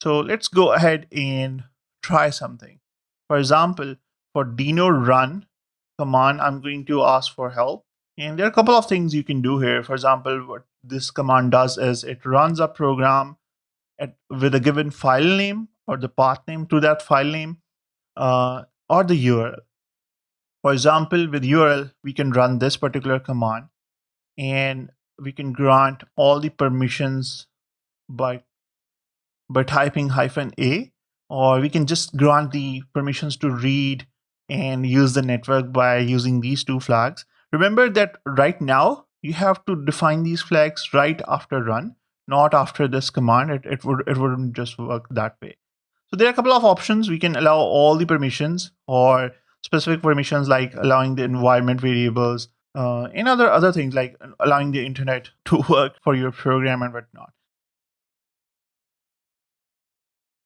So let's go ahead and try something. For example, for Deno run command, I'm going to ask for help. And there are a couple of things you can do here. For example, what this command does is it runs a program with a given file name or the path name to that file name or the URL. For example, with URL, we can run this particular command and we can grant all the permissions by typing -a, or we can just grant the permissions to read and use the network by using these two flags. Remember that right now you have to define these flags right after run, not after this command. It wouldn't just work that way. So there are a couple of options. We can allow all the permissions or specific permissions like allowing the environment variables and other things like allowing the internet to work for your program and whatnot.